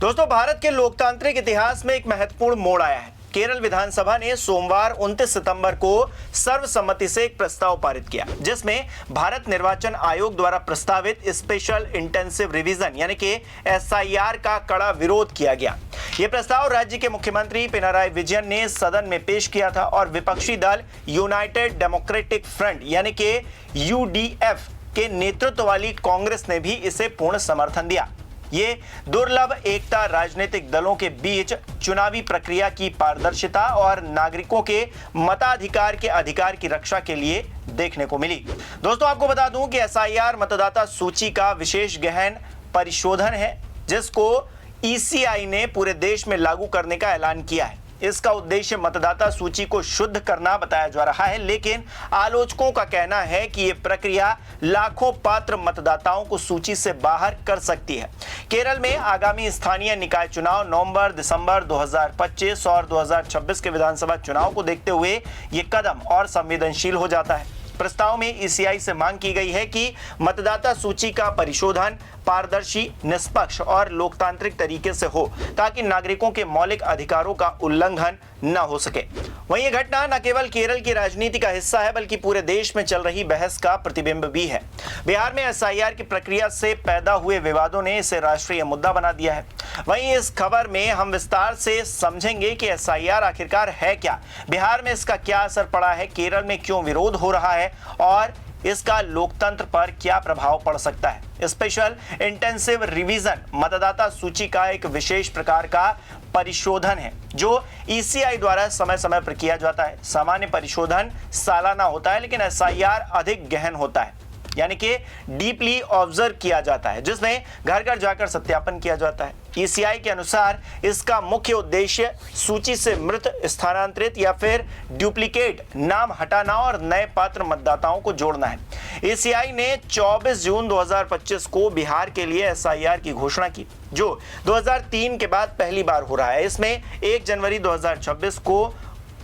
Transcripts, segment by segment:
दोस्तों, भारत के लोकतांत्रिक इतिहास में एक महत्वपूर्ण मोड़ आया है। केरल विधानसभा ने सोमवार 29 सितंबर को सर्वसम्मति से एक प्रस्ताव पारित किया, जिसमें भारत निर्वाचन आयोग द्वारा प्रस्तावित स्पेशल इंटेंसिव रिवीजन यानी कि एसआईआर का कड़ा विरोध किया गया। यह प्रस्ताव राज्य के मुख्यमंत्री पिनाराई विजयन ने सदन में पेश किया था और विपक्षी दल यूनाइटेड डेमोक्रेटिक फ्रंट यानी कि यूडीएफ के नेतृत्व वाली कांग्रेस ने भी इसे पूर्ण समर्थन दिया। ये दुर्लभ एकता राजनीतिक दलों के बीच चुनावी प्रक्रिया की पारदर्शिता और नागरिकों के मताधिकार के अधिकार की रक्षा के लिए देखने को मिली। दोस्तों, आपको बता दूं कि एसआईआर मतदाता सूची का विशेष गहन परिशोधन है, जिसको ईसीआई ने पूरे देश में लागू करने का ऐलान किया है। इसका उद्देश्य मतदाता सूची को शुद्ध करना बताया जा रहा है, लेकिन आलोचकों का कहना है कि यह प्रक्रिया लाखों पात्र मतदाताओं को सूची से बाहर कर सकती है। केरल में आगामी स्थानीय निकाय चुनाव नवंबर-दिसंबर 2025 और 2026 के विधानसभा चुनाव को देखते हुए यह कदम और संवेदनशील हो जाता है। प्रस्ताव में ईसीआई से मांग की गई है कि मतदाता सूची का परिशोधन पारदर्शी, निष्पक्ष और लोकतांत्रिक तरीके से हो, ताकि नागरिकों के मौलिक अधिकारों का उल्लंघन न हो सके। वहीं यह घटना न केवल केरल की राजनीति का हिस्सा है, बल्कि पूरे देश में चल रही बहस का प्रतिबिंब भी है। बिहार में एसआईआर की प्रक्रिया से पैदा हुए विवादों ने इसे राष्ट्रीय मुद्दा बना दिया है। वहीं इस खबर में हम विस्तार से समझेंगे कि एसआईआर आखिरकार है क्या, बिहार में इसका क्या असर पड़ा है, केरल में क्यों विरोध हो रहा है और इसका लोकतंत्र पर क्या प्रभाव पड़ सकता है। स्पेशल इंटेंसिव रिवीजन मतदाता सूची का एक विशेष प्रकार का परिशोधन है, जो ईसीआई द्वारा समय समय पर किया जाता है। सामान्य परिशोधन सालाना होता है, लेकिन एसआईआर अधिक गहन होता है, यानी कि डीपली ऑब्जर्व किया जाता है, जिसमें घर घर जाकर सत्यापन किया जाता है। ईसीआई के अनुसार इसका मुख्य उद्देश्य सूची से मृत, स्थानांतरित या फिर डुप्लीकेट नाम हटाना और नए पात्र मतदाताओं को जोड़ना है। ईसीआई ने 24 जून 2025 को बिहार के लिए एसआईआर की घोषणा की, जो 2003 के बाद पहली बार हो रहा है। इसमें 1 जनवरी 2026 को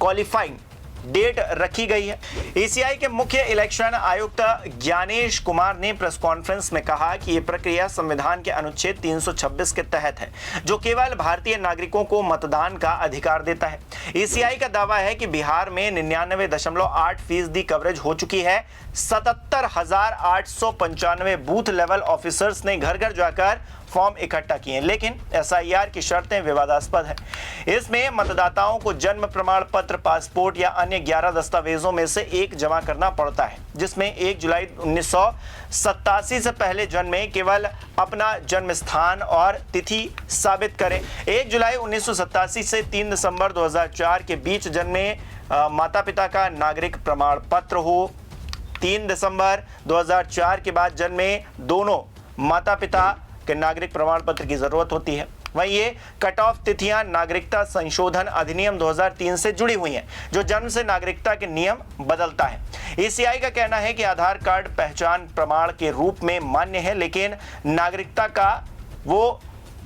क्वालिफाइंग डेट रखी गई है। ईसीआई के मुख्य इलेक्शन आयुक्त ज्ञानेश कुमार ने प्रेस कॉन्फ्रेंस में कहा कि यह प्रक्रिया संविधान के अनुच्छेद 326 के तहत है, जो केवल भारतीय नागरिकों को मतदान का अधिकार देता है। ईसीआई का दावा है कि बिहार में 99.8% कवरेज हो चुकी है। 77,895 बूथ लेवल ऑफिसर्स ने घर घर जाकर फॉर्म इकट्ठा किए, लेकिन एसआईआर की शर्तें विवादास्पद हैं। इसमें मतदाताओं को जन्म प्रमाण पत्र, पासपोर्ट या अन्य 11 दस्तावेजों में से एक जमा करना पड़ता है, जिसमें 1 जुलाई 1987 से पहले जन्मे केवल अपना जन्म स्थान और तिथि साबित करें। 1 जुलाई 1987 से 3 दिसंबर 2004 के बीच जन्मे माता पिता का नागरिक प्रमाण पत्र हो। 3 दिसंबर 2004 के बाद जन्मे दोनों माता पिता के नागरिक प्रमाण पत्र की जरूरत होती है। वहीं ये कट ऑफ तिथियां नागरिकता संशोधन अधिनियम 2003 से जुड़ी हुई हैं, जो जन्म से नागरिकता के नियम बदलता है। ईसीआई का कहना है कि आधार कार्ड पहचान प्रमाण के रूप में मान्य है, लेकिन नागरिकता का वो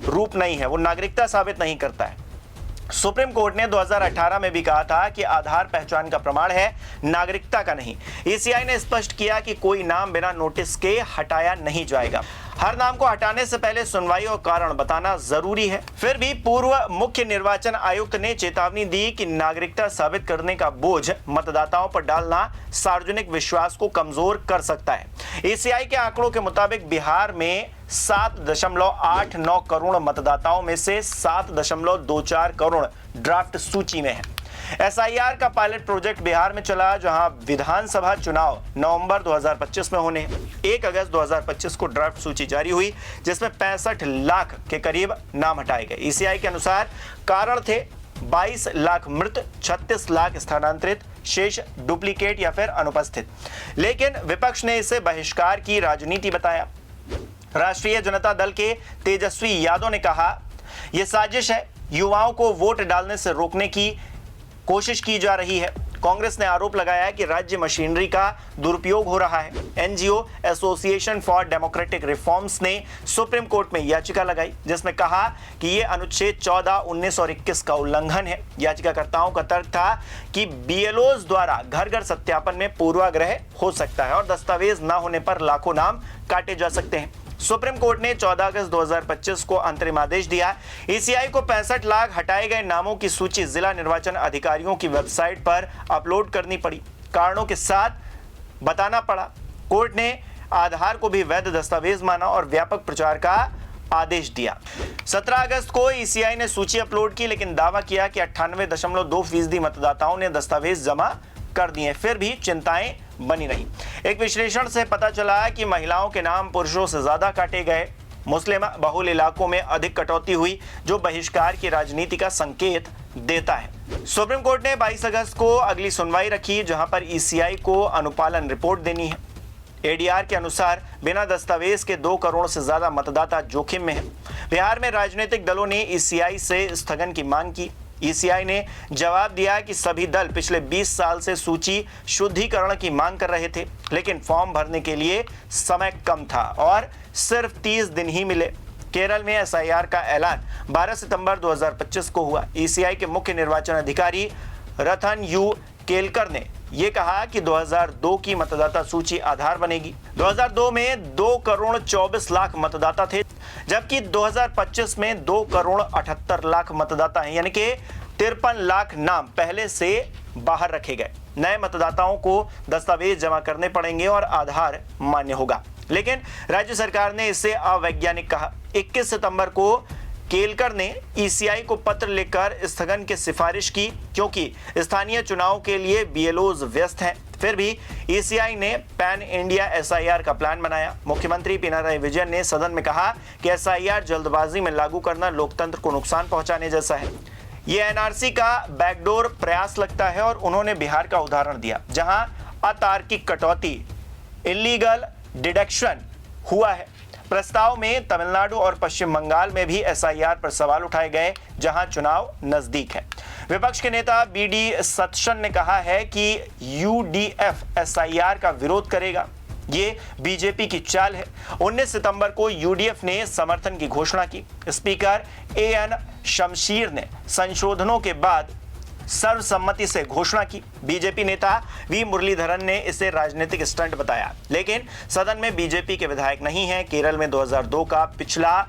रूप नहीं है, वो नागरिकता साबित नहीं करता है। सुप्रीम कोर्ट ने 2018 में भी कहा था कि आधार पहचान का प्रमाण है, नागरिकता का नहीं। ईसीआई ने स्पष्ट किया कि कोई नाम बिना नोटिस के हटाया नहीं जाएगा। हर नाम को हटाने से पहले सुनवाई और कारण बताना जरूरी है। फिर भी पूर्व मुख्य निर्वाचन आयुक्त ने चेतावनी दी कि नागरिकता साबित करने का बोझ मतदाताओं पर डालना सार्वजनिक विश्वास को कमजोर कर सकता है। ईसीआई के आंकड़ों के मुताबिक बिहार में 7.89 करोड़ मतदाताओं में से 7.24 करोड़ ड्राफ्ट सूची में है। एसआईआर का पायलट प्रोजेक्ट बिहार में चला, जहां विधानसभा चुनाव नवंबर 2025 में होने हैं। 1 अगस्त 2025 को ड्राफ्ट सूची जारी हुई, जिसमें 65 लाख के करीब नाम हटाए गए। ईसीआई के अनुसार कारण थे 22 लाख मृत, 36 लाख स्थानांतरित, शेष डुप्लीकेट या फिर अनुपस्थित। लेकिन विपक्ष ने इसे बहिष्कार की राजनीति बताया। राष्ट्रीय जनता दल के तेजस्वी यादव ने कहा, यह साजिश है, युवाओं को वोट डालने से रोकने की कोशिश की जा रही है। कांग्रेस ने आरोप लगाया कि राज्य मशीनरी का दुरुपयोग हो रहा है। NGO association for democratic reforms ने सुप्रीम कोर्ट में याचिका लगाई, जिसमें कहा कि यह अनुच्छेद 14, 19 और 21 का उल्लंघन है। याचिकाकर्ताओं का तर्क था कि बीएलओज द्वारा घर घर सत्यापन में पूर्वाग्रह हो सकता है और दस्तावेज न होने पर लाखों नाम काटे जा सकते हैं। सुप्रीम कोर्ट ने 14 अगस्त 2025 को अंतरिम आदेश दिया। ईसीआई को 65 लाख हटाए गए नामों की सूची जिला निर्वाचन अधिकारियों की वेबसाइट पर अपलोड करनी पड़ी, कारणों के साथ बताना पड़ा। कोर्ट ने आधार को भी वैध दस्तावेज माना और व्यापक प्रचार का आदेश दिया। 17 अगस्त को ईसीआई ने सूची अपलोड की, लेकिन दावा किया कि 98.2% मतदाताओं ने दस्तावेज जमा कर दिए, फिर भी चिंताएं बनी रही। एक विश्लेषण से पता चला कि महिलाओं के नाम पुरुषों से ज्यादा काटे गए, मुस्लिम बहुल इलाकों में अधिक कटौती हुई, जो बहिष्कार की राजनीति का संकेत देता है। सुप्रीम कोर्ट ने 22 अगस्त को अगली सुनवाई रखी, जहां पर ईसीआई को अनुपालन रिपोर्ट देनी है। एडीआर के अनुसार बिना दस्तावेज के 2 करोड़ से ज्यादा मतदाता जोखिम में है। बिहार में राजनीतिक दलों ने ईसीआई से स्थगन की मांग की। ईसीआई ने जवाब दिया कि सभी दल पिछले 20 साल से सूची शुद्धिकरण की मांग कर रहे थे, लेकिन फॉर्म भरने के लिए समय कम था और सिर्फ 30 दिन ही मिले। केरल में एसआईआर का ऐलान 12 सितंबर 2025 को हुआ। ईसीआई के मुख्य निर्वाचन अधिकारी रतन यू केलकर ने यह कहा कि 2002 की मतदाता सूची आधार बनेगी। 2002 में 2 करोड़ 24 लाख मतदाता थे, जबकि 2025 में 2 करोड़ 78 लाख मतदाता हैं, यानी कि 53 लाख नाम पहले से बाहर रखे गए। नए मतदाताओं को दस्तावेज जमा करने पड़ेंगे और आधार मान्य होगा, लेकिन राज्य सरकार ने इसे अवैज्ञानिक कहा। 21 सितंबर को केलकर ने ईसीआई को पत्र लिखकर स्थगन की सिफारिश की, क्योंकि स्थानीय चुनाव के लिए बीएलओज व्यस्त हैं। फिर भी ईसीआई ने पैन इंडिया एसआईआर का प्लान बनाया। मुख्यमंत्री पिनाराई विजयन ने सदन में कहा कि एसआईआर जल्दबाजी में लागू करना लोकतंत्र को नुकसान पहुंचाने जैसा है। यह एनआरसी का बैकडोर प्रयास लगता है और उन्होंने बिहार का उदाहरण दिया, जहां अतार्किक कटौती इलीगल डिडक्शन हुआ है। प्रस्ताव में तमिलनाडु और पश्चिम बंगाल में भी एसआईआर पर सवाल उठाए गए, जहां चुनाव नजदीक है। विपक्ष के नेता बीडी सतशन ने कहा है कि यूडीएफ एसआईआर का विरोध करेगा, ये बीजेपी की चाल है। 19 सितंबर को यूडीएफ ने समर्थन की घोषणा की। स्पीकर एएन शमशीर ने संशोधनों के बाद सर्वसम्मति से घोषणा की। बीजेपी नेता वी मुरलीधरन ने इसे राजनीतिक स्टंट बताया, लेकिन सदन में बीजेपी के विधायक नहीं हैं। केरल में 2002 का पिछला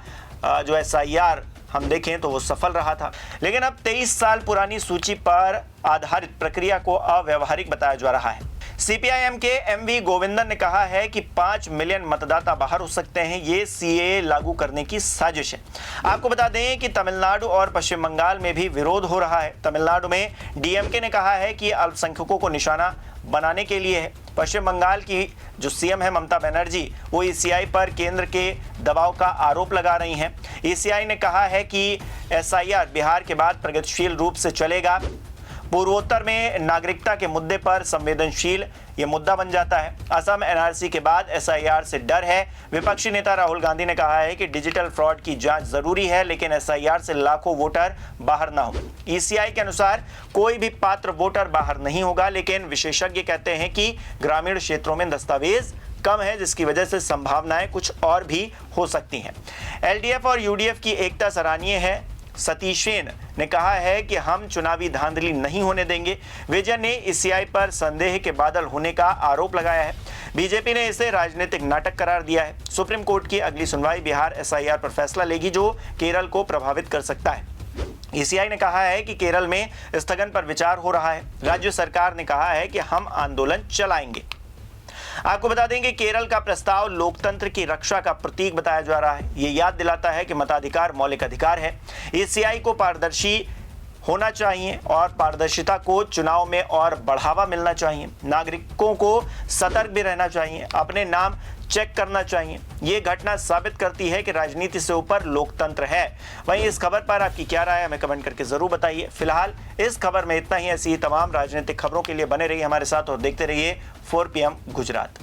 जो एसआईआर हम देखें तो वो सफल रहा था, लेकिन अब 23 साल पुरानी सूची पर आधारित प्रक्रिया को अव्यावहारिक बताया जा रहा है। सीपीआईएम के एमवी गोविंदन ने कहा है कि 5 मिलियन मतदाता बाहर हो सकते हैं, ये सीएए लागू करने की साजिश है। आपको बता दें कि तमिलनाडु और पश्चिम बंगाल में भी विरोध हो रहा है। तमिलनाडु में डीएमके ने कहा है कि अल्पसंख्यकों को निशाना बनाने के लिए है। पश्चिम बंगाल की जो सीएम है ममता बनर्जी, वो ईसीआई पर केंद्र के दबाव का आरोप लगा रही हैं। ईसीआई ने कहा है कि एसआईआर बिहार के बाद प्रगतिशील रूप से चलेगा। पूर्वोत्तर में नागरिकता के मुद्दे पर संवेदनशील ये मुद्दा बन जाता है। असम एनआरसी के बाद एसआईआर से डर है। विपक्षी नेता राहुल गांधी ने कहा है कि डिजिटल फ्रॉड की जांच जरूरी है, लेकिन एसआईआर से लाखों वोटर बाहर ना हो। ईसीआई के अनुसार कोई भी पात्र वोटर बाहर नहीं होगा, लेकिन विशेषज्ञ कहते हैं कि ग्रामीण क्षेत्रों में दस्तावेज कम है, जिसकी वजह से संभावनाएं कुछ और भी हो सकती हैं। एलडीएफ और यूडीएफ की एकता सराहनीय है। सतीशेन ने कहा है कि हम चुनावी धांधली नहीं होने देंगे। विजय ने ईसीआई पर संदेह के बादल होने का आरोप लगाया है। बीजेपी ने इसे राजनीतिक नाटक करार दिया है। सुप्रीम कोर्ट की अगली सुनवाई बिहार एसआईआर पर फैसला लेगी, जो केरल को प्रभावित कर सकता है। ईसीआई ने कहा है कि केरल में स्थगन पर विचार हो रहा है। राज्य सरकार ने कहा है कि हम आंदोलन चलाएंगे। आपको बता दें कि केरल का प्रस्ताव लोकतंत्र की रक्षा का प्रतीक बताया जा रहा है। ये याद दिलाता है कि मताधिकार मौलिक अधिकार है। ईसीआई को पारदर्शी होना चाहिए और पारदर्शिता को चुनाव में और बढ़ावा मिलना चाहिए। नागरिकों को सतर्क भी रहना चाहिए, अपने नाम चेक करना चाहिए। ये घटना साबित करती है कि राजनीति से ऊपर लोकतंत्र है। वहीं इस खबर पर आपकी क्या राय है, हमें कमेंट करके जरूर बताइए। फिलहाल इस खबर में इतना ही। ऐसी ही तमाम राजनीतिक खबरों के लिए बने रहिए हमारे साथ और देखते रहिए 4 PM गुजरात।